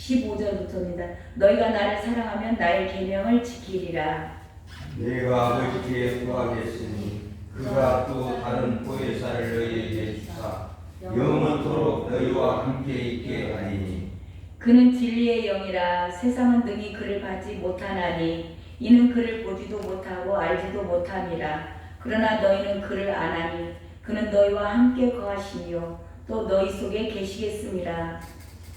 15절부터입니다. 너희가 나를 사랑하면 나의 계명을 지키리라. 내가 아버지께 구하겠으니 그가 또 다른 보혜사를 너희에게 주사 영원토록 너희와 함께 있게 하리니 그는 진리의 영이라. 세상은 능히 그를 받지 못하나니 이는 그를 보지도 못하고 알지도 못함이라. 그러나 너희는 그를 아나니 그는 너희와 함께 거하시며 또 너희 속에 계시겠음이라.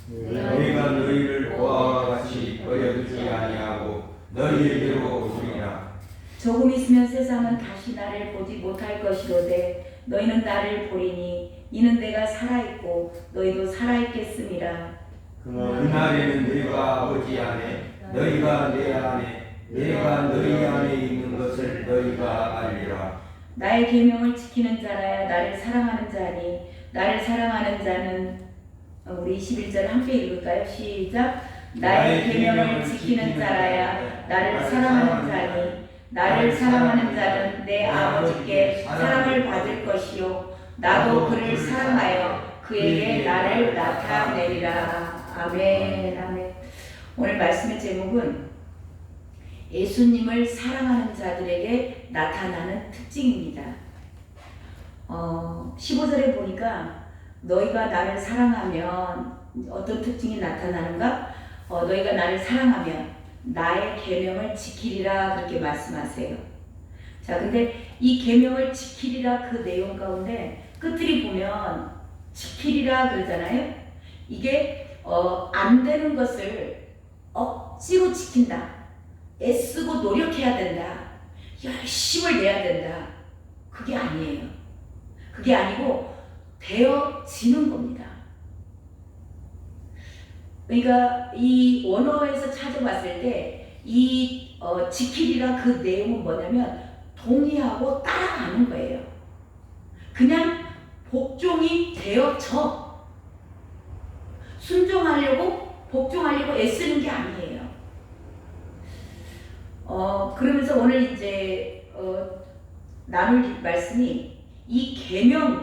내가 너희를 고아와 같이 버려두지 아니하고 너희에게로 오리라. 조금 있으면 세상은 다시 나를 보지 못할 것이로되 너희는 나를 보리니 이는 내가 살아있고 너희도 살아있겠음이라. 그날에는 내가 아버지 안에 너희가 내 안에 내가 너희 안에 있는 것을 너희가 알리라. 나의 계명을 지키는 자라야 나를 사랑하는 자니 나를 사랑하는 자는 우리 21절 함께 읽을까요? 시작. 나의 계명을 지키는 자라야 나를 사랑하는 자니 나를 사랑하는 자는 내 아버지께 사랑을 받을 것이요 나도 그를 사랑하여 그에게 나를 나타내리라. 아멘. 아멘. 오늘 말씀의 제목은 예수님을 사랑하는 자들에게 나타나는 특징입니다. 15절에 보니까 너희가 나를 사랑하면 어떤 특징이 나타나는가? 너희가 나를 사랑하면 나의 계명을 지키리라 그렇게 말씀하세요. 자, 근데 이 계명을 지키리라 그 내용 가운데 끝들이 보면 지키리라 그러잖아요. 이게 안 되는 것을 억지로 지킨다. 애쓰고 노력해야 된다. 열심을 내야 된다. 그게 아니에요. 그게 아니고 되어지는 겁니다. 그러니까 이 원어에서 찾아봤을 때 이 지키리라 그 내용은 뭐냐면 동의하고 따라가는 거예요. 그냥 복종이 되어져. 순종하려고 복종하려고 애쓰는 게 아니에요. 그러면서 오늘 이제 나눌 말씀이 이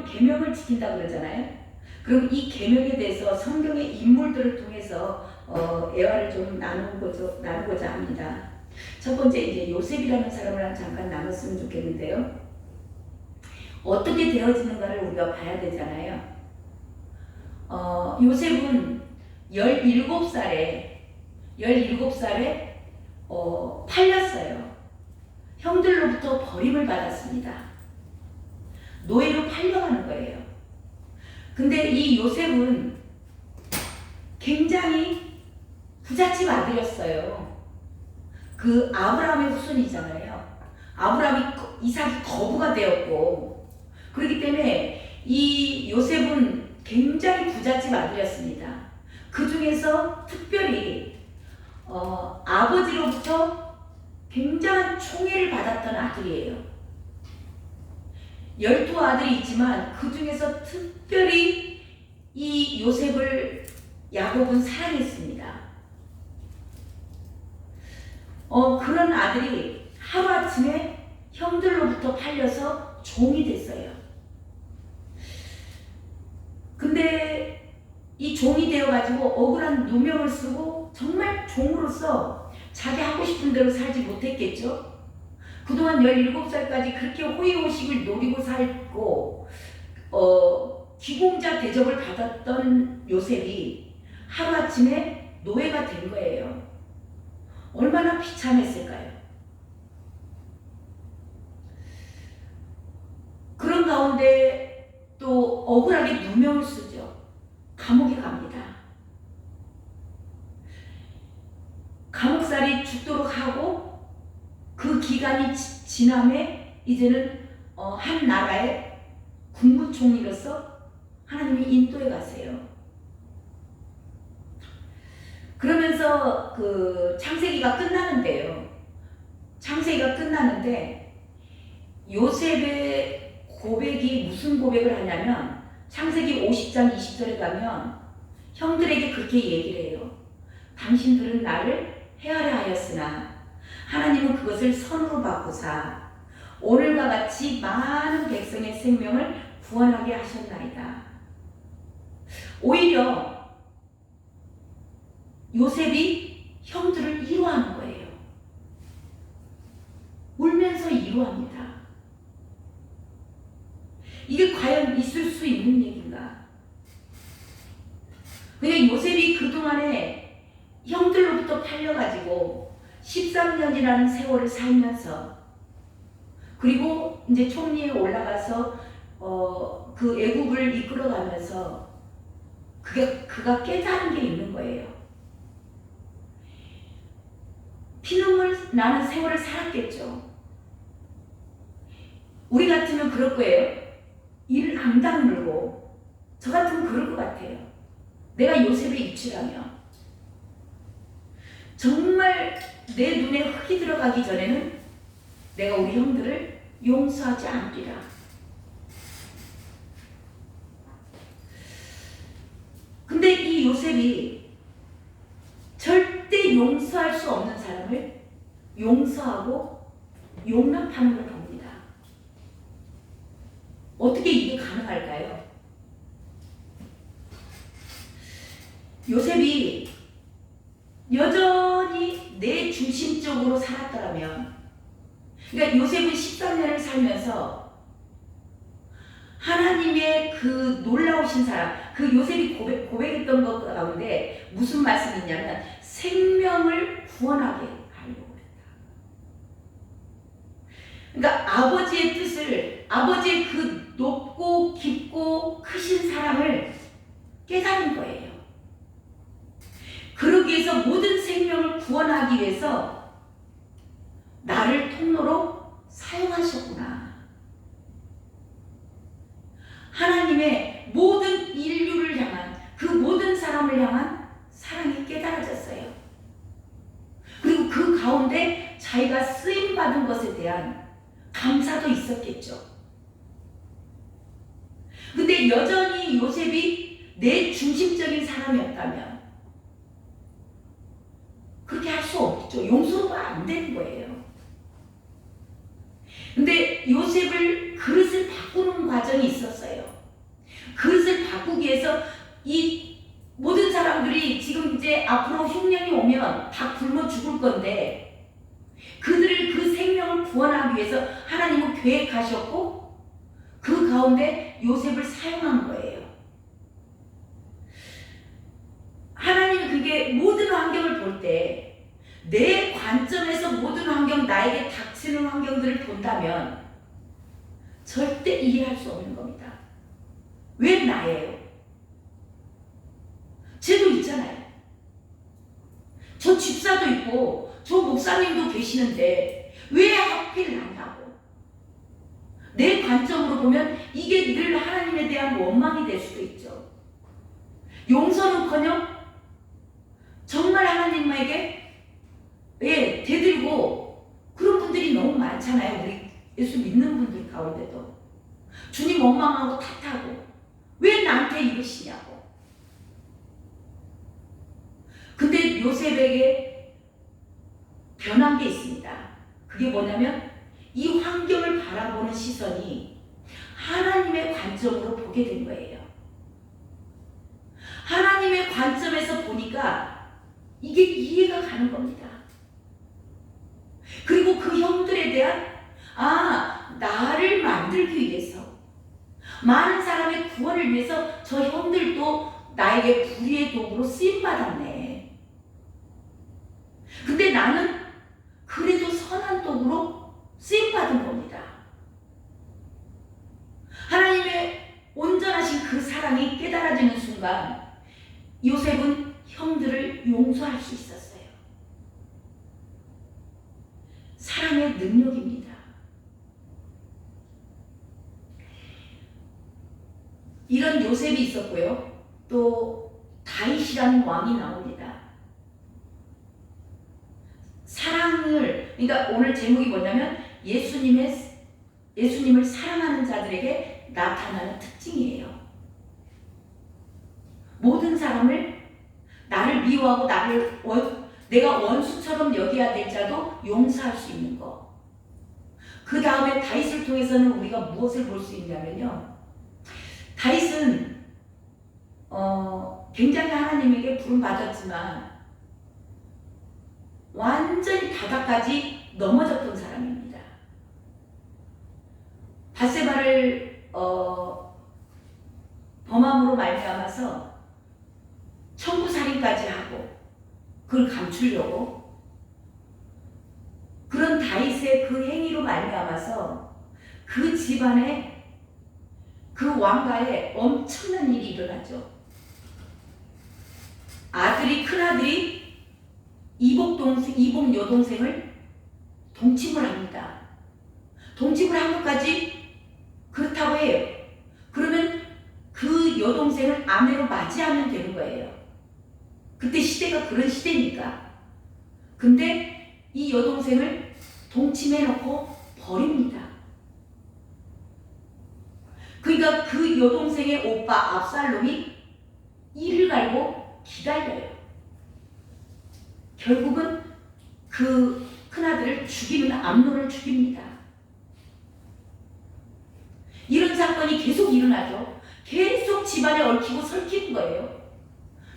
계명을 지킨다 그러잖아요. 그럼 이 계명에 대해서 성경의 인물들을 통해서 애화를 좀 나누고자 합니다. 첫 번째 이제 요셉이라는 사람을 잠깐 나눴으면 좋겠는데요. 어떻게 되어지는가를 우리가 봐야 되잖아요. 요셉은 17살에 팔렸어요. 형들로부터 버림을 받았습니다. 노예로 팔려가는 거예요. 근데 이 요셉은 굉장히 부잣집 아들이었어요. 그 아브라함의 후손이잖아요. 이삭이 거부가 되었고, 그렇기 때문에 이 요셉은 굉장히 부잣집 아들이었습니다. 그 중에서 특별히 아버지로부터 굉장한 총애를 받았던 아들이에요. 12아들이 있지만 그 중에서 특별히 이 요셉을 야곱은 사랑했습니다. 그런 아들이 하루아침에 형들로부터 팔려서 종이 됐어요. 근데 이 종이 되어가지고 억울한 누명을 쓰고 정말 종으로서 자기 하고 싶은 대로 살지 못했겠죠. 그동안 17살까지 그렇게 호의호식을 노리고 살고 기공자 대접을 받았던 요셉이 하루아침에 노예가 된 거예요. 얼마나 비참했을까요? 그런 가운데 또 억울하게 누명을 쓰죠. 감옥에 갑니다. 감옥살이 죽도록 하고 그 기간이 지남에 이제는 한 나라의 국무총리로서 하나님이 인도해 가세요. 그러면서 그 창세기가 끝나는데요. 창세기가 끝나는데 요셉의 고백이 무슨 고백을 하냐면 창세기 50장 20절에 가면 형들에게 그렇게 얘기를 해요. 당신들은 나를 헤아려 하였으나 하나님은 그것을 선으로 바꾸사 오늘과 같이 많은 백성의 생명을 구원하게 하셨나이다. 오히려 요셉이 형들을 위로하는 거예요. 울면서 위로합니다. 이게 과연 있을 수 있는 얘기인가? 그냥 요셉이 그동안에 형들로부터 팔려가지고 13년이라는 세월을 살면서, 그리고 이제 총리에 올라가서 그 애국을 이끌어가면서 그가 깨달은 게 있는 거예요. 피눈물 나는 세월을 살았겠죠. 우리 같으면 그럴 거예요. 일을 앙당 물고. 저 같으면 그럴 것 같아요. 내가 요셉의 입치라면 정말 내 눈에 흙이 들어가기 전에는 내가 우리 형들을 용서하지 않으리라. 근데 이 요셉이 절대 용서할 수 없는 사람을 용서하고 용납하는 걸 봅니다. 어떻게 이게 가능할까요? 요셉이 여전히 내 중심적으로 살았더라면, 그러니까 요셉은 13년을 살면서 하나님의 그 놀라우신 사람, 그 요셉이 고백했던 것 가운데 무슨 말씀이 있냐면 생명을 구원하게 하려고 했다. 그러니까 아버지의 뜻을, 아버지의 그 높고 깊고 크신 사랑을 깨달은 거예요. 그러기 위해서 모든 생명을 구원하기 위해서 나를 통로로 사용하셨구나. 하나님의 모든 인류를 향한, 그 모든 사람을 향한 사랑이 깨달아졌어요. 그리고 그 가운데 자기가 쓰임받은 것에 대한 감사도 있었겠죠. 근데 여전히 요셉이 내 중심적인 사람이었다면 그렇게 할 수 없죠. 용서가 안 되는 거예요. 근데 요셉을 그릇을 바꾸는 과정이 있었어요. 그릇을 바꾸기 위해서 이 모든 사람들이 지금 이제 앞으로 흉년이 오면 다 굶어 죽을 건데 그들을 그 생명을 구원하기 위해서 하나님은 계획하셨고 그 가운데 요셉을 사용한 거예요. 하나님은 그게 모든 환경을 볼 때 내 관점에서 모든 환경, 나에게 닥치는 환경들을 본다면 절대 이해할 수 없는 겁니다. 왜 나예요? 쟤도 있잖아요. 저 집사도 있고 저 목사님도 계시는데 왜 하필 나냐고. 내 관점으로 보면 이게 늘 하나님에 대한 원망이 될 수도 있죠. 용서는커녕 정말 하나님에게 대들고 그런 분들이 너무 많잖아요. 우리 예수 믿는 분들 가운데도 주님 원망하고 탓하고 왜 나한테 이러시냐고. 근데 요셉에게 변한 게 있습니다. 그게 뭐냐면 이 환경을 바라보는 시선이 하나님의 관점으로 보게 된 거예요. 하나님의 관점에서 보니까 이게 이해가 가는 겁니다. 그리고 그 형들에 대한 나를 만들기 위해서, 많은 사람의 구원을 위해서 저 형들도 나에게 불의의 도구로 쓰임받았네. 근데 나는 그래도 선한 도구로 쓰임받은 겁니다. 하나님의 온전하신 그 사랑이 깨달아지는 순간 요셉은 형들을 용서할 수 있었어요. 사랑의 능력입니다. 이런 요셉이 있었고요. 또 다윗이라는 왕이 나옵니다. 사랑을, 그러니까 오늘 제목이 뭐냐면 예수님을 사랑하는 자들에게 나타나는 특징이에요. 모든 사람을, 나를 미워하고 내가 원수처럼 여겨야 될 자도 용서할 수 있는 거. 그 다음에 다윗을 통해서는 우리가 무엇을 볼 수 있냐면요. 다윗은 굉장히 하나님에게 부름 받았지만 완전히 바닥까지 넘어졌던 사람입니다. 밧세바를 범함으로 말미암아서 청부살인까지 하고 그걸 감추려고 그런 다윗의 그 행위로 말미암아서 그 집안에 그 왕가에 엄청난 일이 일어나죠. 큰아들이 이복 여동생을 동침을 합니다. 동침을 한 것까지 그렇다고 해요. 그러면 그 여동생을 아내로 맞이하면 되는 거예요. 그때 시대가 그런 시대니까. 근데 이 여동생을 동침해놓고 버립니다. 그러니까 그 여동생의 오빠 압살롬이 이를 갈고 기다려요. 결국은 그 큰아들을 죽이는 암논을 죽입니다. 이런 사건이 계속 일어나죠. 계속 집안에 얽히고 설키는 거예요.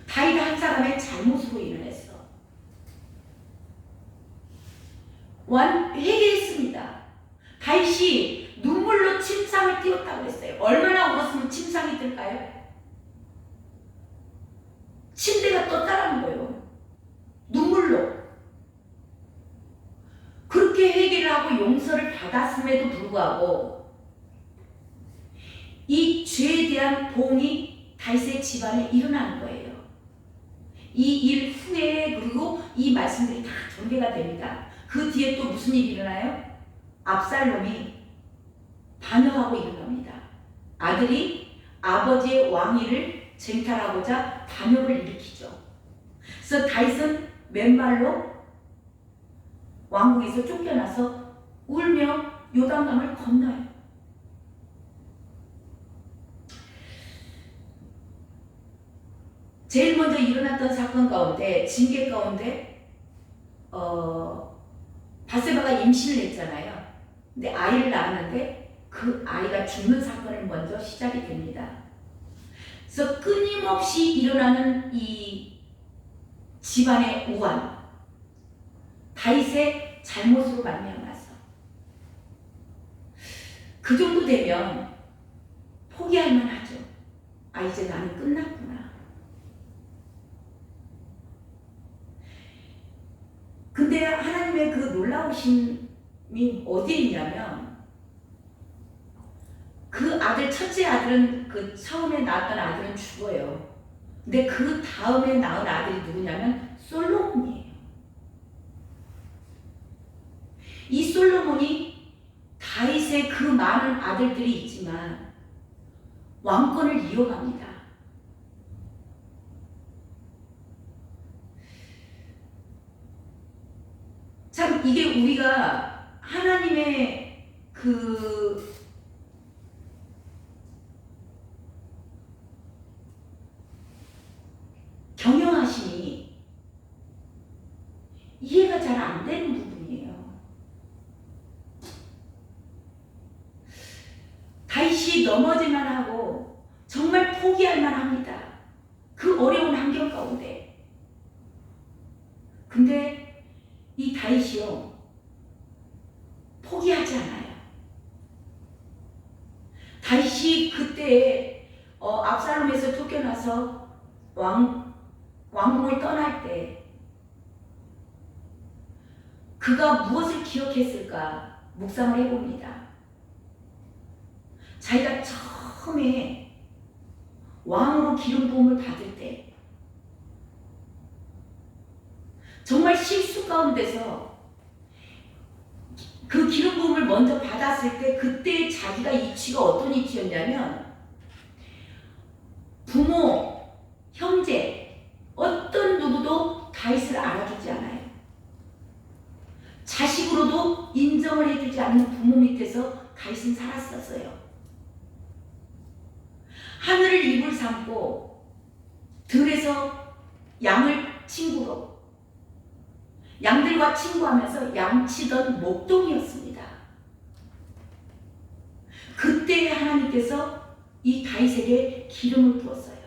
다윗 한 사람의 잘못으로 인해서 회개했습니다. 다윗이 눈물로 침상을 띄웠다고 했어요. 얼마나 울었으면 침상이 뜰까요? 침대가 떴다라는 거예요. 눈물로. 그렇게 회개를 하고 용서를 받았음에도 불구하고 이 죄에 대한 보응이 다윗의 집안에 일어나는 거예요. 이 일 후에 그리고 이 말씀들이 다 전개가 됩니다. 그 뒤에 또 무슨 일이 일어나요? 압살롬이 반역하고 일어납니다. 아들이 아버지의 왕위를 쟁탈하고자 반역을 일으키죠. 그래서 다윗은 맨발로 왕궁에서 쫓겨나서 울며 요단강을 건너요. 제일 먼저 일어났던 사건 가운데, 징계 가운데 밧세바가 임신을 했잖아요. 근데 아이를 낳았는데 그 아이가 죽는 사건을 먼저 시작이 됩니다. 그래서 끊임없이 일어나는 이 집안의 우환, 다윗의 잘못으로 말미암아서 그 정도 되면 포기할 만하죠. 아, 이제 나는 끝났구나. 근데 하나님의 그 놀라우심이 어디에 있냐면 그 아들, 첫째 아들은 그 처음에 낳았던 아들은 죽어요. 근데 그 다음에 낳은 아들이 누구냐면 솔로몬이에요. 이 솔로몬이 다윗의 그 많은 아들들이 있지만 왕권을 이어갑니다. 참 이게 우리가 하나님의 그 경영하심이 이해가 잘 안 되는 부분이에요. 다윗이 넘어질만 하고 정말 포기할 만합니다. 그 어려운 환경 가운데. 근데 이 다윗이요, 포기하지 않아요. 다윗이 그때 압살롬에서 쫓겨나서 왕궁을 떠날 때 그가 무엇을 기억했을까 묵상을 해봅니다. 자기가 처음에 왕으로 기름 부음을 받을 때 정말 실수 가운데서 그 기름 부음을 먼저 받았을 때 그때 자기가 이치가 어떤 이치였냐면 부모, 형제, 어떤 누구도 다윗을 알아주지 않아요. 자식으로도 인정을 해주지 않는 부모 밑에서 다윗은 살았었어요. 하늘을 이불 삼고 들에서 양을 친구로, 양들과 친구하면서 양치던 목동이었습니다. 그때 하나님께서 이 다윗에게 기름을 부었어요.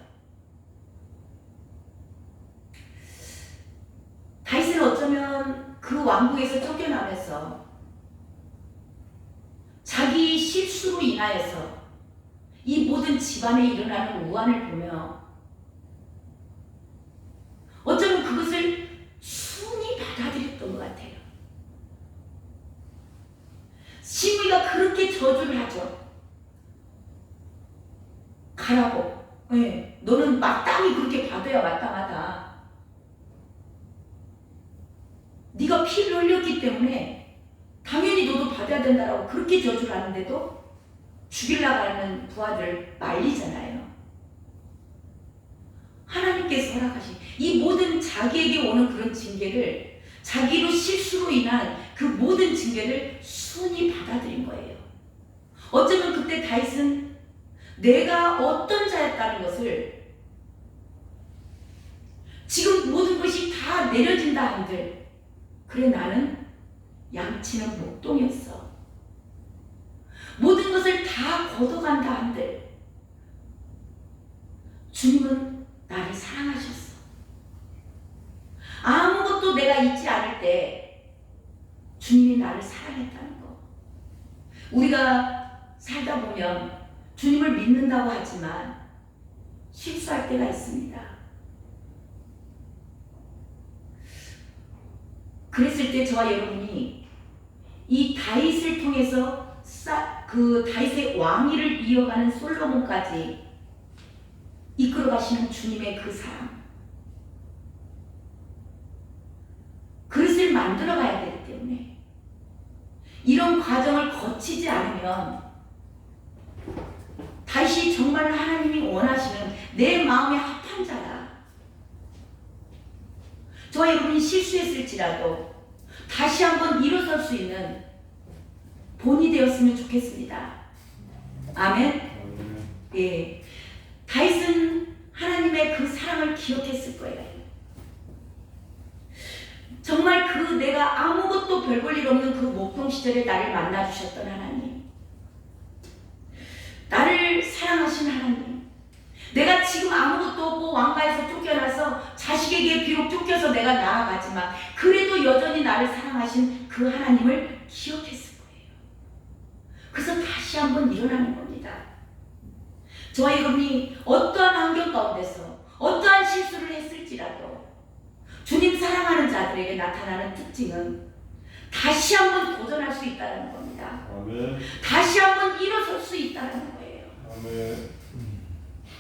다윗은 어쩌면 왕국에서 쫓겨나면서 자기 실수로 인하여서 이 모든 집안에 일어나는 우환을 보며 어쩌면 그것을 순히 받아들였던 것 같아요. 시므이가 그렇게 저주를 하죠. 가라고. 네, 너는 마땅히 그렇게 받아야 마땅하다. 네가 피를 흘렸기 때문에 당연히 너도 받아야 된다라고 그렇게 저주를 하는데도 죽이려고 하는 부하들 말리잖아요. 하나님께서 허락하신 이 모든 자기에게 오는 그런 징계를 자기로 실수로 인한 그 모든 징계를 순히 받아들인 거예요. 어쩌면 그때 다윗은 내가 어떤 자였다는 것을 지금 모든 것이 다 내려진다 한들 그래 나는 양치는 목동이었어. 모든 것을 다 걷어간다 한들 주님은 나를 사랑하셨어. 아무것도 내가 잊지 않을 때 주님이 나를 사랑했다는 거. 우리가 살다 보면 주님을 믿는다고 하지만 실수할 때가 있습니다. 그랬을 때 저와 여러분이 이 다윗을 통해서 그 다윗의 왕위를 이어가는 솔로몬까지 이끌어 가시는 주님의 그 사랑, 그릇을 만들어 가야 되기 때문에 이런 과정을 거치지 않으면 다시 정말 하나님이 원하시는 내 마음에 합한 자라. 저와 여러분이 실수했을지라도 다시 한번 일어설 수 있는 본이 되었으면 좋겠습니다. 아멘. 예, 다윗은 하나님의 그 사랑을 기억했을 거예요. 정말 그 내가 아무것도 별 볼 일 없는 그 목동 시절에 나를 만나 주셨던 하나님, 나를 사랑하신 하나님, 내가 지금 아무것도 없고 왕가에서 쫓겨나서 자식에게 비록 쫓겨서 내가 나아가지만 그래도 여전히 나를 사랑하신 그 하나님을 기억했을 거예요. 그래서 다시 한번 일어나는 겁니다. 저와 여러분이 어떠한 환경 가운데서 어떠한 실수를 했을지라도 주님 사랑하는 자들에게 나타나는 특징은 다시 한번 도전할 수 있다는 겁니다. 아멘. 다시 한번 일어설 수 있다는 거예요. 아멘.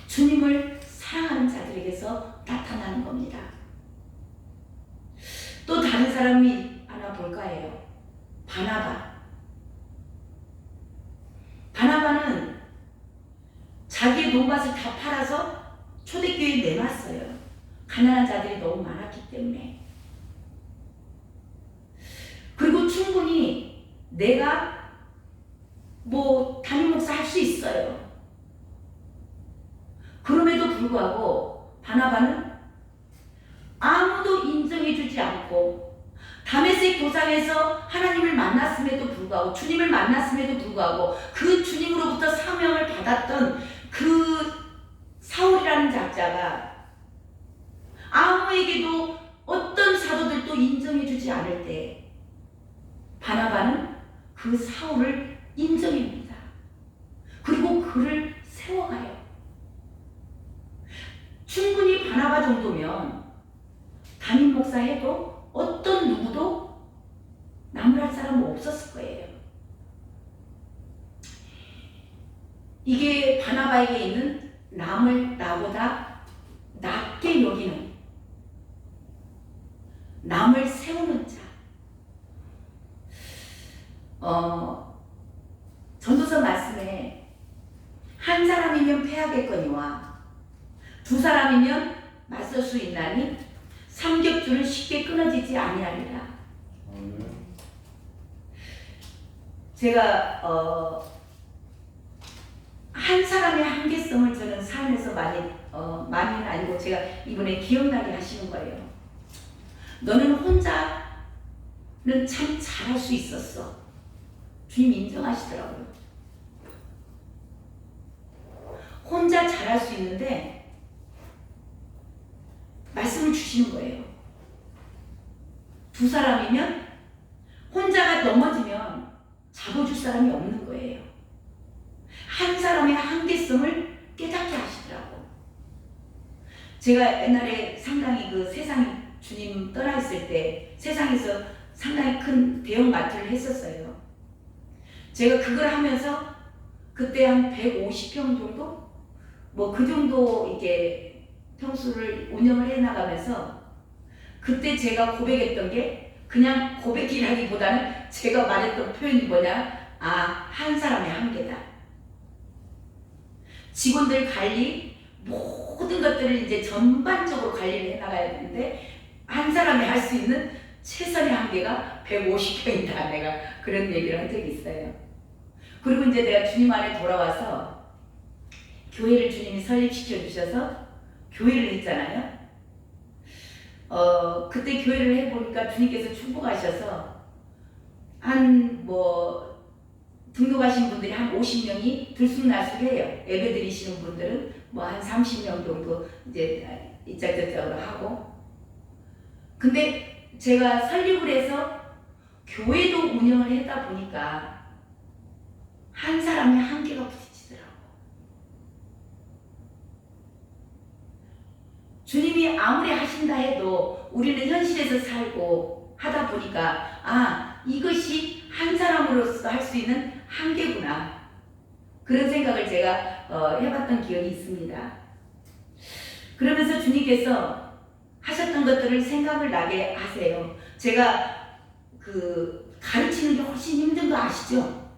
주님을 사랑하는 자들에게서 나타나는 겁니다. 또 다른 사람이 하나 볼까 해요. 바나바는 자기의 논밭을 다 팔아서 초대교회에 내놨어요. 가난한 자들이 너무 많았기 때문에. 그리고 충분히 내가 담임 목사 할 수 있어요. 그럼에도 불구하고 바나바는 아무도 인정해주지 않고 다메섹 도상에서 하나님을 만났음에도 불구하고 주님을 만났음에도 불구하고 그 주님으로부터 사명을 받았던 그 사울이라는 작자가 아무에게도 어떤 사도들도 인정해주지 않을 때 바나바는 그 사울을 인정합니다. 그리고 그를 세워가요. 충분히 바나바 정도면 담임 목사 해도 어떤 누구도 나무랄 사람은 없었을 거예요. 이게 바나바에게 있는 남을 나보다 낮게 여기는, 남을 세우는 자. 전도서 말씀에 한 사람이면 패하겠거니와 두 사람이면 맞설 수 있나니 삼겹줄은 쉽게 끊어지지 아니하리라. 제가 한 사람의 한계성을 저는 삶에서 많이는 아니고 제가 이번에 기억나게 하시는 거예요. 너는 혼자는 참 잘할 수 있었어. 주님 인정하시더라고요. 혼자 잘할 수 있는데 말씀을 주시는 거예요. 두 사람이면 내가 넘어지면 잡아줄 사람이 없는 거예요. 한 사람의 한계성을 깨닫게 하시더라고. 제가 옛날에 상당히 그 세상 주님 떠나 있을 때 세상에서 상당히 큰 대형 마트를 했었어요. 제가 그걸 하면서 그때 한 150평 정도? 뭐 그 정도 이게 평수를 운영을 해 나가면서 그때 제가 고백했던 게 그냥 고백이라기보다는 제가 말했던 표현이 뭐냐? 아, 한 사람의 한계다. 직원들 관리, 모든 것들을 이제 전반적으로 관리를 해 나가야 되는데 한 사람이 할 수 있는 최선의 한계가 150평이다. 내가 그런 얘기를 한 적이 있어요. 그리고 이제 내가 주님 안에 돌아와서 교회를 주님이 설립시켜 주셔서 교회를 했잖아요. 그때 교회를 해보니까 주님께서 축복하셔서 한 뭐 등록하신 분들이 한 50명이 들쑥날쑥해요. 예배 드리시는 분들은 뭐 한 30명 정도 이제 이짝저짝으로 하고. 근데 제가 설립을 해서 교회도 운영을 했다 보니까 한 사람의 한계가 부딪히더라고. 주님이 아무리 하신다 해도 우리는 현실에서 살고 하다 보니까 아, 이것이 한 사람으로서 할 수 있는 한계구나. 그런 생각을 제가 해봤던 기억이 있습니다. 그러면서 주님께서 하셨던 것들을 생각을 나게 하세요. 제가 그 가르치는 게 훨씬 힘든 거 아시죠?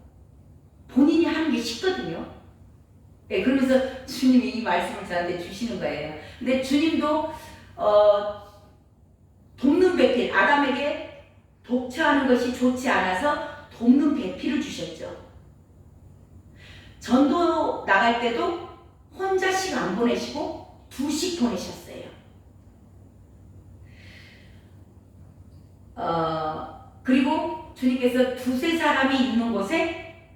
본인이 하는 게 쉽거든요. 네, 그러면서 주님이 이 말씀을 저한테 주시는 거예요. 근데 주님도 돕는 배필, 아담에게 독처하는 것이 좋지 않아서 돕는 배필을 주셨죠. 전도 나갈 때도 혼자씩 안 보내시고 두씩 보내셨어요. 그리고 주님께서 두세 사람이 있는 곳에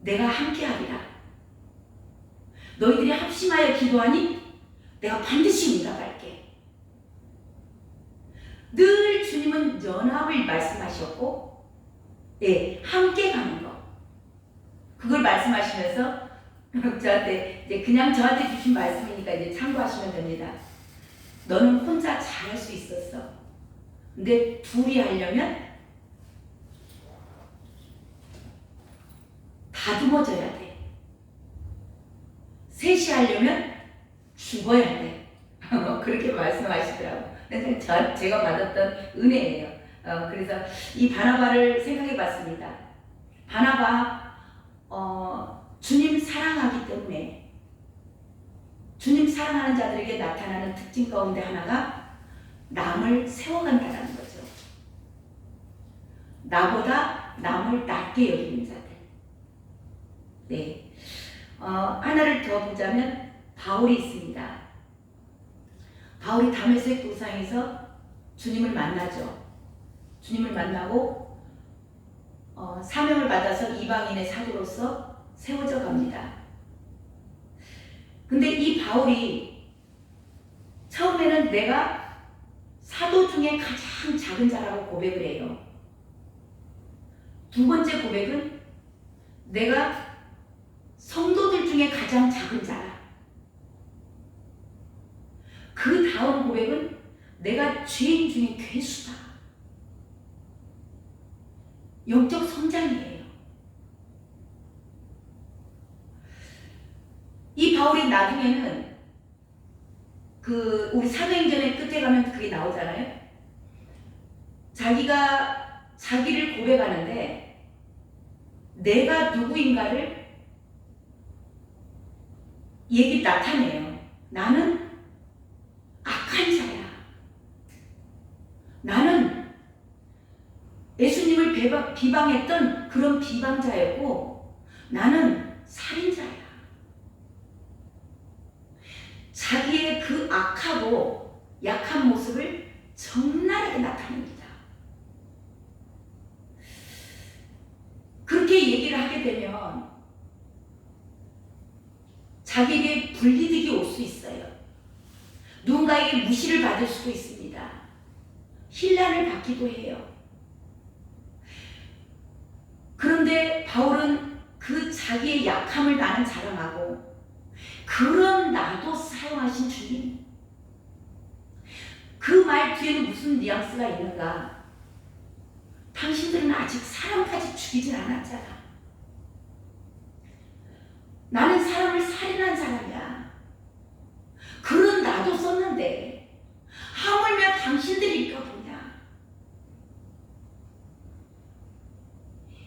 내가 함께하리라. 너희들이 합심하여 기도하니 내가 반드시 응답할게. 늘 주님은 연합을 말씀하셨고, 예, 함께 가는 거. 그걸 말씀하시면서 저한테 이제 그냥 저한테 주신 말씀이니까 이제 참고하시면 됩니다. 너는 혼자 잘할 수 있었어. 근데 둘이 하려면 다듬어져야 돼. 셋이 하려면 죽어야 돼. 그렇게 말씀하시더라고요. 제가 받았던 은혜예요. 그래서 이 바나바를 생각해 봤습니다. 바나바, 주님 사랑하기 때문에 주님 사랑하는 자들에게 나타나는 특징 가운데 하나가 남을 세워간다는 거죠. 나보다 남을 낮게 여기는 자들. 네. 하나를 더 보자면 바울이 있습니다. 바울이 다메섹 도상에서 주님을 만나죠. 주님을 만나고 사명을 받아서 이방인의 사도로서 세워져 갑니다. 근데 이 바울이 처음에는 내가 사도 중에 가장 작은 자라고 고백을 해요. 두 번째 고백은 내가 성도들 중에 가장 작은 자라. 그 다음 고백은 내가 죄인 중에 괴수다. 영적 성장이에요. 이 바울이 나중에는 우리 사도행전의 끝에 가면 그게 나오잖아요. 자기가 자기를 고백하는데 내가 누구인가를 나타내요. 나는 악한 자야. 나는 예수님을 비방했던 그런 비방자였고 나는 살인자야. 자기의 그 악하고 약한 모습을 적나라하게 나타냅니다. 그렇게 얘기를 하게 되면 자기에게 불이득이 올 수 있어요. 누군가에게 무시를 받을 수도 있습니다. 힐난을 받기도 해요. 그런데 바울은 그 자기의 약함을 나는 자랑하고 그런 나도 사용하신 주님. 그 말 뒤에는 무슨 뉘앙스가 있는가? 당신들은 아직 사람까지 죽이질 않았잖아. 나는 사람을 살인한 사람이야. 그런 나도 썼는데 하물며 당신들일까 보냐.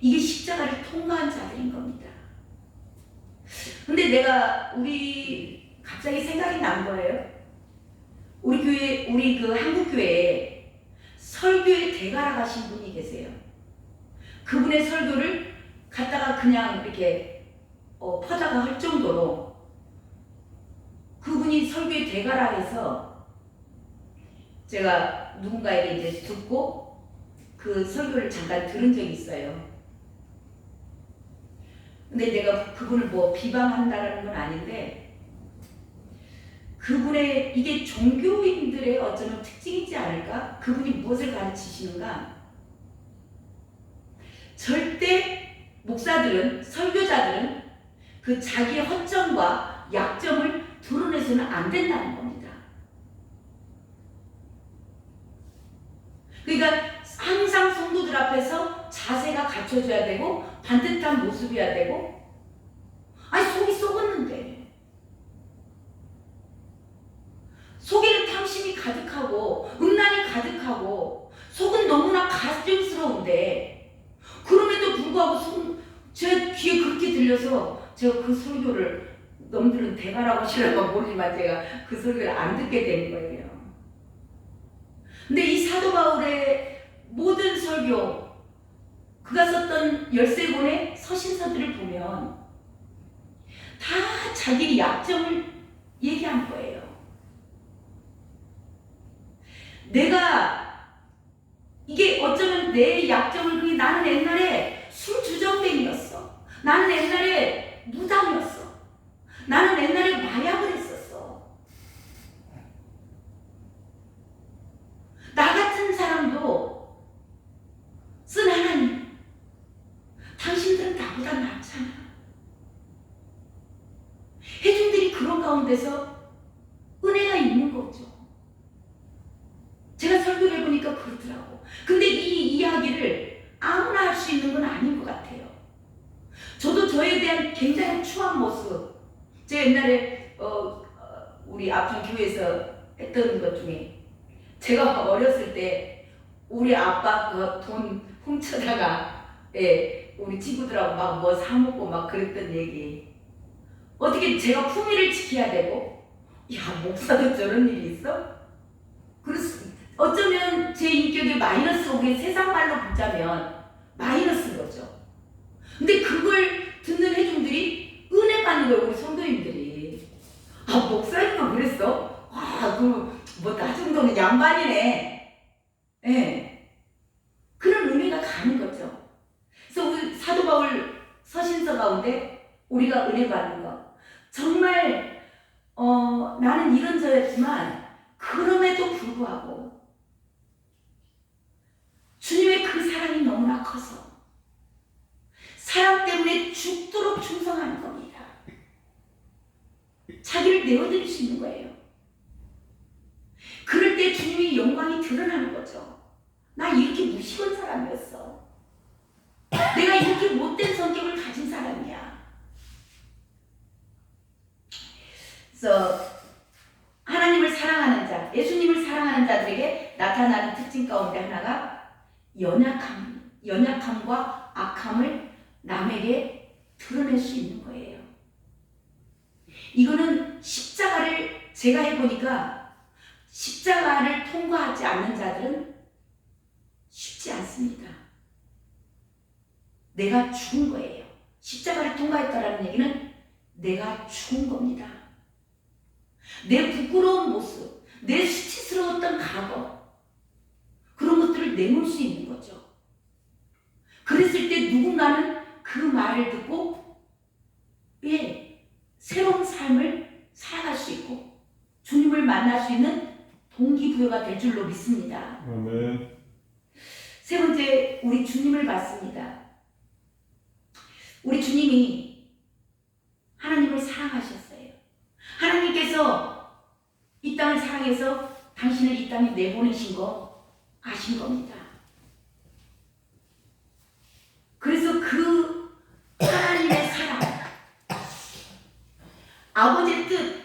이게 십자가를 통과한 자들인 겁니다. 근데 내가 갑자기 생각이 난 거예요. 우리 그 한국교회에 설교의 대가라 가신 분이 계세요. 그분의 설교를 갖다가 그냥 이렇게 퍼다가 할 정도로 그분이 설교의 대가라 해서 제가 누군가에게 이제 듣고 그 설교를 잠깐 들은 적이 있어요. 근데 내가 그분을 뭐 비방한다는 건 아닌데 그분의 이게 종교인들의 어쩌면 특징이지 않을까? 그분이 무엇을 가르치시는가? 절대 목사들은, 설교자들은 그 자기의 허점과 약점을 드러내서는 안 된다는 겁니다. 그러니까 항상 성도들 앞에서 자세가 갖춰져야 되고 반듯한 모습이어야 되고 아니 속이 썩었는데 속에는 탐심이 가득하고 음란이 가득하고 속은 너무나 가증스러운데 그럼에도 불구하고 제 귀에 그렇게 들려서 제가 그 설교를 넘들은 대가라고 하시려고 모르지만 제가 그 설교를 안 듣게 된 거예요. 근데 이 사도 바울의 모든 설교 그가 썼던 13권의 서신서들을 보면 다 자기의 약점을 얘기한 거예요. 내가 이게 어쩌면 내 약점을 나는 옛날에 술주정뱅이였어. 나는 옛날에 무당이었어. 나는 옛날에 마약을 했었어. 나 같은 사람도 쓴 하나님 당신들은 나보다 낫잖아. 회중들이 그런 가운데서 은혜가 있는 거죠. 제가 설교를 해보니까 그렇더라고. 근데 이 이야기를 아무나 할 수 있는 건 아닌 것 같아요. 저도 저에 대한 굉장히 추한 모습, 제가 옛날에 우리 앞전 교회에서 했던 것 중에 제가 어렸을 때 우리 아빠 그 돈 훔쳐다가 우리 친구들하고 막 뭐 사먹고 막 그랬던 얘기. 어떻게 제가 품위를 지켜야 되고 야 목사도 저런 일이 있어? 어쩌면 제 인격이 마이너스로 우리 세상 말로 보자면 마이너스인 거죠. 근데 그걸 듣는 회중들이 은혜 받는 거예요. 우리 성도님들이. 아 목사님은 그랬어? 아 그 뭐 나 정도는 양반이네. 예. 그런 의미가 가는 거죠. 그래서 우리 사도 바울 서신서 가운데 우리가 은혜 받는 거 정말 나는 이런 저였지만 그럼에도 불구하고 주님의 그 사랑이 너무나 커서 사랑 때문에 죽도록 충성하는 겁니다. 자기를 내어드릴 수 있는 거예요. 그럴 때 주님의 영광이 드러나는 거죠. 나 이렇게 무식한 사람이었어. 내가 이렇게 못된 성격을 가진 사람이야. 그래서 하나님을 사랑하는 자, 예수님을 사랑하는 자들에게 나타나는 특징 가운데 하나가 연약함과 악함을 남에게 드러낼 수 있는 거예요. 이거는 십자가를 제가 해보니까 십자가를 통과하지 않는 자들은 쉽지 않습니다. 내가 죽은 거예요. 십자가를 통과했다라는 얘기는 내가 죽은 겁니다. 내 부끄러운 모습, 내 수치스러웠던 과거 그런 것들을 내놓을 수 있는 거죠. 그랬을 때 누군가는 그 말을 듣고 새로운 삶을 살아갈 수 있고 주님을 만날 수 있는 동기부여가 될 줄로 믿습니다. 아멘. 세 번째, 우리 주님을 봤습니다. 우리 주님이 하나님을 사랑하셨어요. 하나님께서 이 땅을 사랑해서 당신을 이 땅에 내보내신 거 아신 겁니다. 그래서 그 하나님의 사랑, 아버지의 뜻,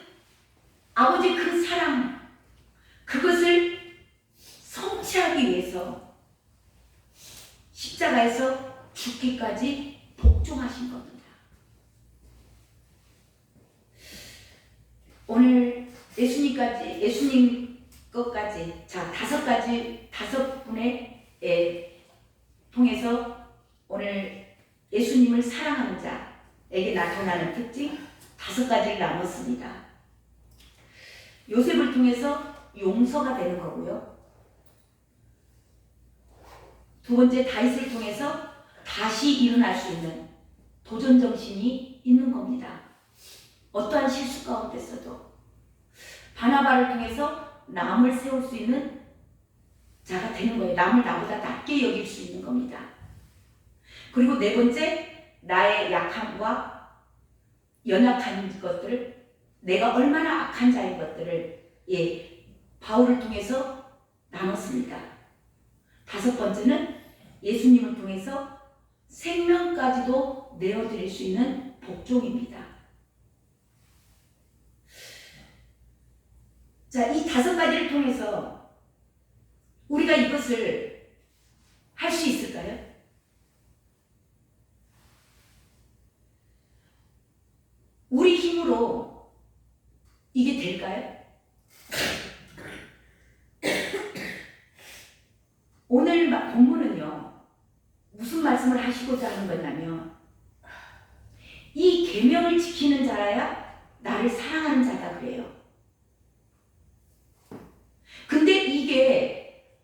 아버지의 그 사랑, 그것을 성취하기 위해서 십자가에서 죽기까지 복종하신 겁니다. 오늘 예수님 것까지, 자, 다섯 분의 통해서 오늘 예수님을 사랑하는 자에게 나타나는 특징 5가지를 나눴습니다. 요셉을 통해서 용서가 되는 거고요. 두 번째, 다윗을 통해서 다시 일어날 수 있는 도전 정신이 있는 겁니다. 어떠한 실수 가운데서도. 바나바를 통해서 남을 세울 수 있는 자가 되는 거예요. 남을 나보다 낮게 여길 수 있는 겁니다. 그리고 네 번째, 나의 약함과 연약한 것들을, 내가 얼마나 악한 자인 것들을 바울을 통해서 나눴습니다. 5번째는 예수님을 통해서 생명까지도 내어드릴 수 있는 복종입니다. 자, 이 5가지를 통해서 우리가 이것을 할 수 있을까요? 우리 힘으로 이게 될까요? 오늘 본문은요, 무슨 말씀을 하시고자 하는 거냐면, 이 계명을 지키는 자라야 나를 사랑하는 자다 그래요. 근데 이게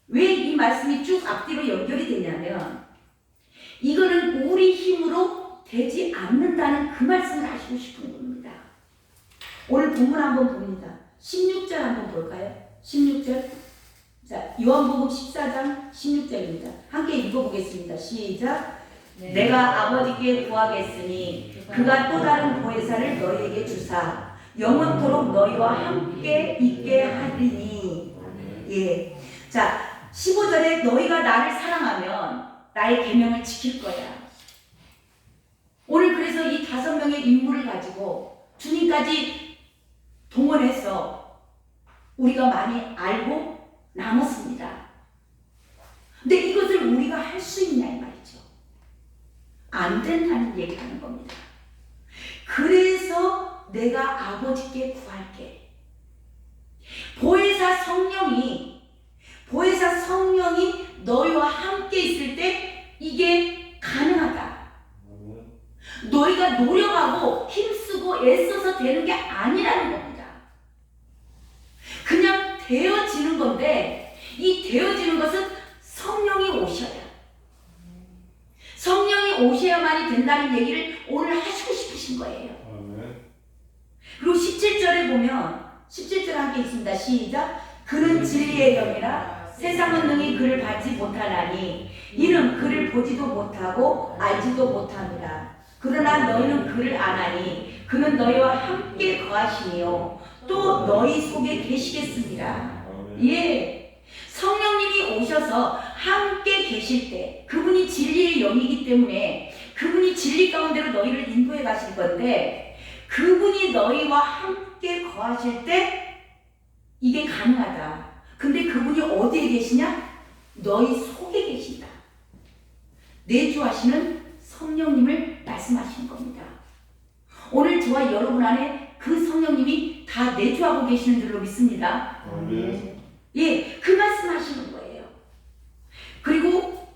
왜 이 말씀이 쭉 앞뒤로 연결이 되냐면, 이거는 우리 힘으로 되지 않는다는 그 말씀을 하시고 싶은 겁니다. 오늘 본문 한번 봅니다. 16절 한번 볼까요? 16절. 자, 요한복음 14장 16절입니다. 함께 읽어보겠습니다. 시작. 내가 아버지께 구하겠으니 그가 또 다른 보혜사를 너희에게 주사 영원토록 너희와 함께 있게 하리니. 예. 자, 15절에 너희가 나를 사랑하면 나의 계명을 지킬 거야. 오늘 그래서 이 5명의 인물을 가지고 주님까지 동원해서 우리가 많이 알고 나눴습니다. 근데 이것을 우리가 할 수 있냐 이 말이죠. 안 된다는 얘기하는 겁니다. 그래서 내가 아버지께 구할게. 보혜사 성령이 너희와 함께 있을 때 이게 가능하다. 너희가 노력하고 힘쓰고 애써서 되는 게 아니라는 겁니다. 그냥 되어지는 건데, 이 되어지는 것은 성령이 오셔야, 성령이 오셔야만이 된다는 얘기를 오늘 하시고 싶으신 거예요. 그리고 17절에 보면, 17절 함께 있습니다. 시작. 그는 진리의 영이라 세상은 능히 그를 받지 못하나니 이는 그를 보지도 못하고 알지도 못합니다. 그러나 너희는 그를 아나니 그는 너희와 함께 거하시며 또 너희 속에 계시겠습니다. 예, 성령님이 오셔서 함께 계실 때, 그분이 진리의 영이기 때문에 그분이 진리 가운데로 너희를 인도해 가실 건데, 그분이 너희와 함께 거하실 때 이게 가능하다. 근데 그분이 어디에 계시냐? 너희 속에 계신다. 내주하시는 성령님을 말씀하시는 겁니다. 오늘 저와 여러분 안에 그 성령님이 다 내주하고 계시는 줄로 믿습니다. 예, 그 말씀하시는 거예요. 그리고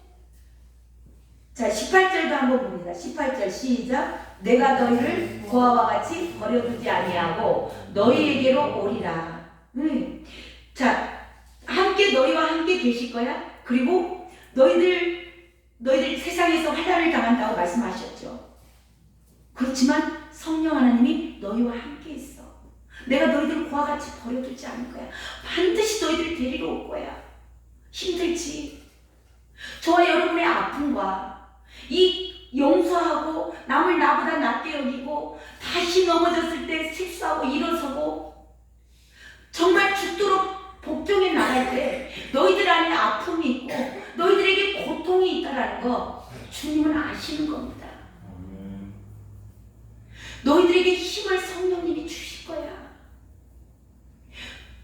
자, 18절도 한번 봅니다. 18절 시작. 내가 너희를 고아와 같이 버려두지 아니하고 너희에게로 오리라. 자, 함께 너희와 함께 계실 거야. 그리고 너희들 세상에서 환난을 당한다고 말씀하셨죠. 그렇지만 성령 하나님이 너희와 함께 있어. 내가 너희들 고아 같이 버려두지 않을 거야. 반드시 너희들 데리러 올 거야. 힘들지. 저와 여러분의 아픔과 이 용서하고 남을 나보다 낫게 여기고 다시 넘어졌을 때 실수하고 일어서고 정말 죽도록 복종해 나갈 때 너희들 안에 아픔이 있고 너희들에게 고통이 있다라는 거 주님은 아시는 겁니다. 너희들에게 힘을 성령님이 주실 거야.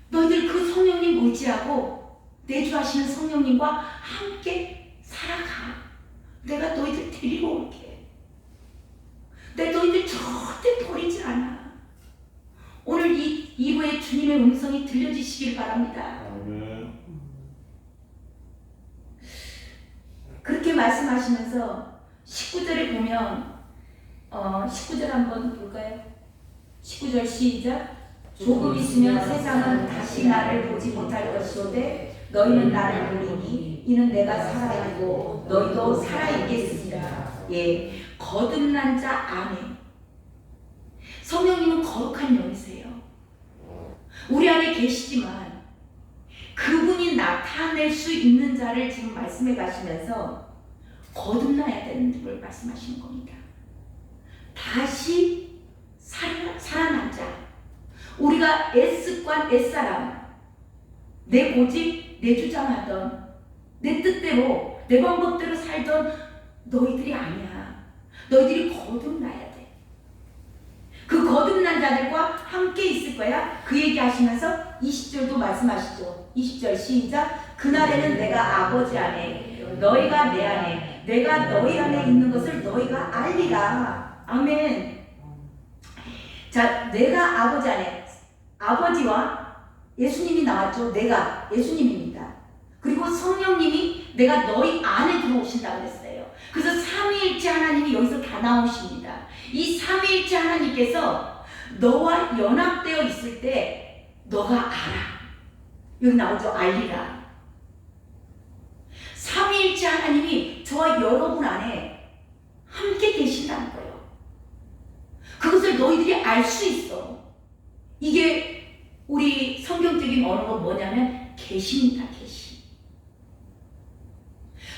너희들 그 성령님 의지하고 내주하시는 성령님과 함께 살아가. 내가 너희들 데리고 올게. 내가 너희들 절대 버리지 않아. 오늘 이 2부에 주님의 음성이 들려주시길 바랍니다. 그렇게 말씀하시면서 19절에 보면 19절 한번 볼까요? 19절 시작. 조금 있으면 세상은 다시 나를 보지 못할 것이오되 너희는 나를 보리니 이는 내가 살아있고 너희도 살아있겠으리라. 예, 거듭난 자 안에 성령님은 거룩한 영이세요. 우리 안에 계시지만 그분이 나타낼 수 있는 자를 지금 말씀해 가시면서 거듭나야 되는 걸 말씀하시는 겁니다. 다시 살아난 자. 우리가 S관 S사람, 내 고집, 내 주장하던 내 뜻대로 내 방법대로 살던 너희들이 아니야. 너희들이 거듭나야 돼. 그 거듭난 자들과 함께 있을 거야. 그 얘기 하시면서 20절도 말씀하시죠. 20절 시작. 그날에는 내가 아버지 안에 너희가 내 안에 내가 너희 안에 있는 것을 너희가 알리라. 아멘. 자, 내가 아버지 안에, 아버지와 예수님이 나왔죠. 내가 예수님입니다. 그리고 성령님이 내가 너희 안에 들어오신다고 했어요. 그래서 삼위일체 하나님이 여기서 다 나오십니다. 이 삼위일체 하나님께서 너와 연합되어 있을 때 너가 알아. 여기 나오죠. 알리라. 삼위일체 하나님이 저와 여러분 안에 함께 계신다는 거예요. 그것을 너희들이 알 수 있어. 이게 우리 성경적인 언어가 뭐냐면 계시입니다. 계시.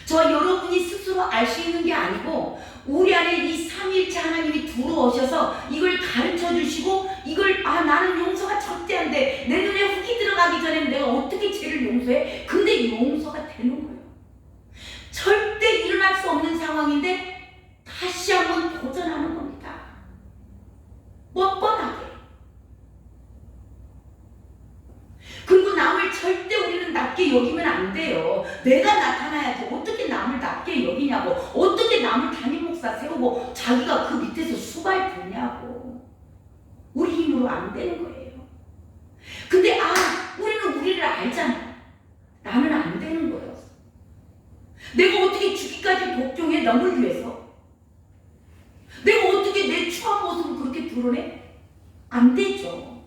저와 여러분이 스스로 알 수 있는 게 아니고 우리 안에 이 삼위일체 하나님이 들어오셔서 이걸 가르쳐 주시고 이걸 나는 용서가 절대 안 돼. 내 눈에 흙이 들어가기 전에 내가 어떻게 죄를 용서해? 근데 용서가 되는 거예요. 절대 일어날 수 없는 상황인데 다시 한번 도전하는 겁니다. 뻔뻔하게. 그리고 남을 절대 우리는 낮게 여기면 안 돼요. 내가 나타나야지. 어떻게 남을 낮게 여기냐고. 어떻게 남을 담임 목사 세우고 자기가 그 밑에서 수발 두냐고. 우리 힘으로 안 되는 거예요. 근데 우리는 우리를 알잖아. 나는 안 되는 거예요. 내가 어떻게 죽기까지 복종해? 남을 위해서? 내가 어떻게 내 추한 모습을 그렇게 드러내? 안 되죠.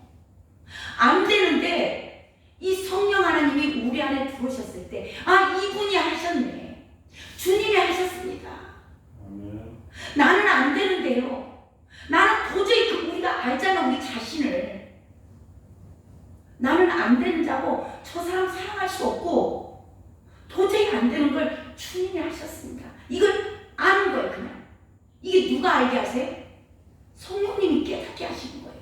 안 되는데 이 성령 하나님이 우리 안에 들어오셨을 때 이분이 하셨네. 주님이 하셨습니다. 나는 안 되는데요. 나는 도저히 우리가 알잖아. 우리 자신을. 나는 안 되는 자고 저 사람 사랑할 수 없고 도저히 안 되는 걸 주님이 하셨습니다. 이걸 아는 거예요. 그냥. 이게 누가 알게 하세요? 성령님이 깨닫게 하시는 거예요.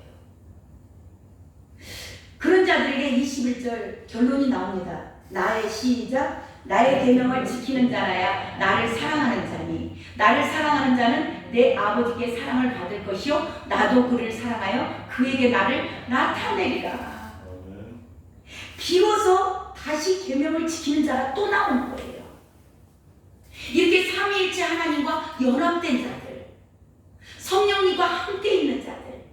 그런 자들에게 21절 결론이 나옵니다. 나의 시작. 나의 계명을 지키는 자라야 나를 사랑하는 자니 나를 사랑하는 자는 내 아버지께 사랑을 받을 것이요 나도 그를 사랑하여 그에게 나를 나타내리라. 비로소 다시 계명을 지키는 자가 또 나오는 거예요. 이렇게 삼위일체 하나님과 연합된 자들, 성령님과 함께 있는 자들,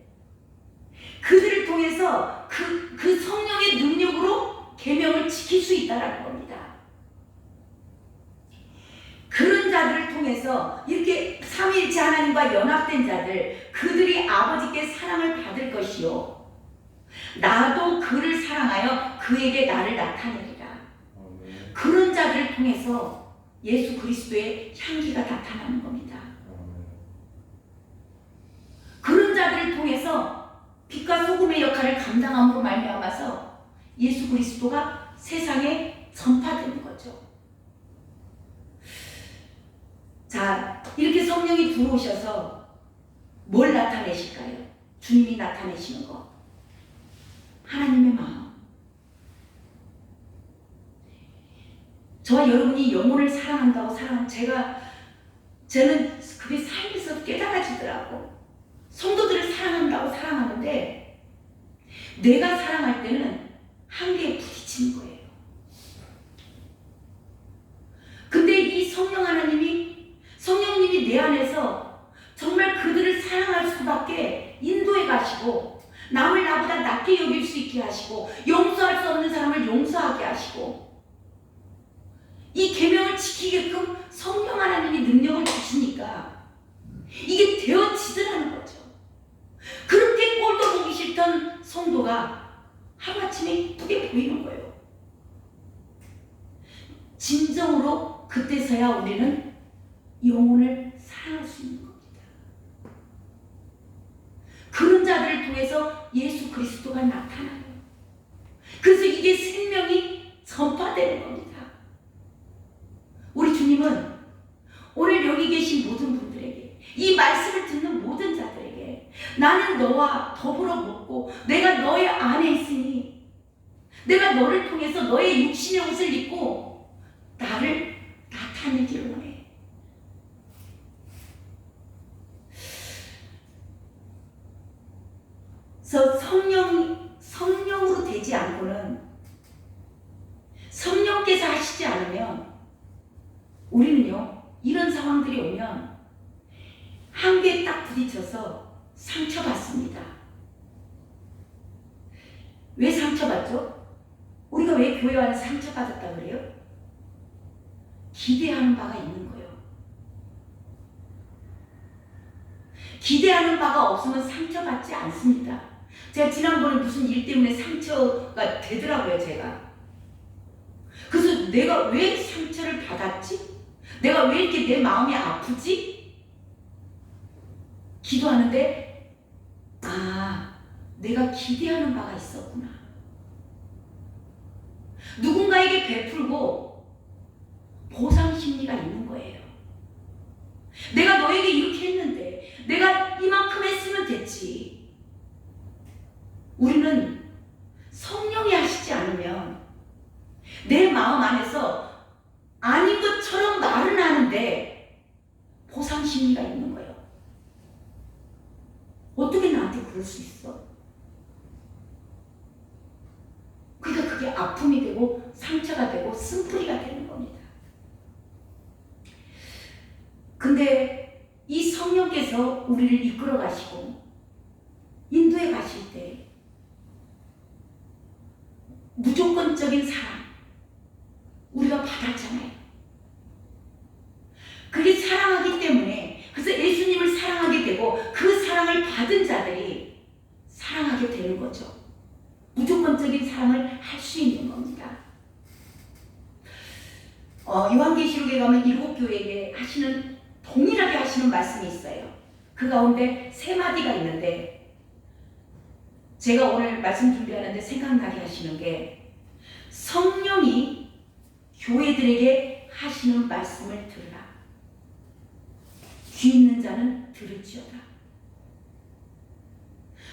그들을 통해서 그 성령의 능력으로 계명을 지킬 수 있다는 겁니다. 그런 자들을 통해서 이렇게 삼위일체 하나님과 연합된 자들, 그들이 아버지께 사랑을 받을 것이요 나도 그를 사랑하여 그에게 나를 나타내리라. 그런 자들을 통해서 예수 그리스도의 향기가 나타나는 겁니다. 그런 자들을 통해서 빛과 소금의 역할을 감당함으로 말미암아서 예수 그리스도가 세상에 전파되는 거죠. 자, 이렇게 성령이 들어오셔서 뭘 나타내실까요? 주님이 나타내시는 거. 하나님의 마음. 저와 여러분이 영혼을 사랑한다고 저는 그게 삶에서 깨달아지더라고. 성도들을 사랑한다고 사랑하는데 내가 사랑할 때는 한계에 부딪히는 거예요. 근데 이 성령님이 내 안에서 정말 그들을 사랑할 수밖에 인도해 가시고 남을 나보다 낮게 여길 수 있게 하시고 용서할 수 없는 사람을 용서하게 하시고 이 계명을 지키게끔 성령 하나님이 능력을 주시니까 이게 되어지더라는 거죠. 그렇게 꼴도 보기 싫던 성도가 하루아침에 이쁘게 보이는 거예요. 진정으로 그때서야 우리는 영혼을 사랑할 수 있는 겁니다. 그런 자들을 통해서 예수 그리스도가 나타나요. 그래서 이게 생명이 전파되는 겁니다. 우리 주님은 오늘 여기 계신 모든 분들에게, 이 말씀을 듣는 모든 자들에게, 나는 너와 더불어 먹고 내가 너의 안에 있으니 내가 너를 통해서 너의 육신의 옷을 입고 나를 나타내기를 원해. 그래서 성령으로 되지 않고는, 성령께서 하시지 않으면 우리는요, 이런 상황들이 오면 한계에 딱 부딪혀서 상처받습니다. 왜 상처받죠? 우리가 왜 교회 안에 상처받았다 그래요? 기대하는 바가 있는 거예요. 기대하는 바가 없으면 상처받지 않습니다. 제가 지난번에 무슨 일 때문에 상처가 되더라고요, 제가. 그래서 내가 왜 상처를 받았지? 내가 왜 이렇게 내 마음이 아프지? 기도하는데, 내가 기대하는 바가 있었구나. 누군가에게 베풀고 보상 심리가 있는 거예요. 내가 너에게 이렇게 했는데, 내가 이만큼 했으면 됐지. 우리는 성령이 하시지 않으면 내 마음 안에서 아닌 것처럼 말은 하는데 보상 심리가 있는 거예요. 어떻게 나한테 그럴 수 있어? 그러니까 그게 아픔이 되고 상처가 되고 쓴뿌리가 되는 겁니다. 근데 이 성령께서 우리를 이끌어 가시고 인도해 가실 때 무조건적인 사랑 우리가 받았잖아요. 그게 사랑하기 때문에, 그래서 예수님을 사랑하게 되고 그 사랑을 받은 자들이 사랑하게 되는 거죠. 무조건적인 사랑을 할 수 있는 겁니다. 요한계시록에 가면 7교회에게 동일하게 하시는 말씀이 있어요. 그 가운데 3마디가 있는데, 제가 오늘 말씀 준비하는데 생각나게 하시는 게, 성령이 교회들에게 하시는 말씀을 들으라. 귀 있는 자는 들을지어다.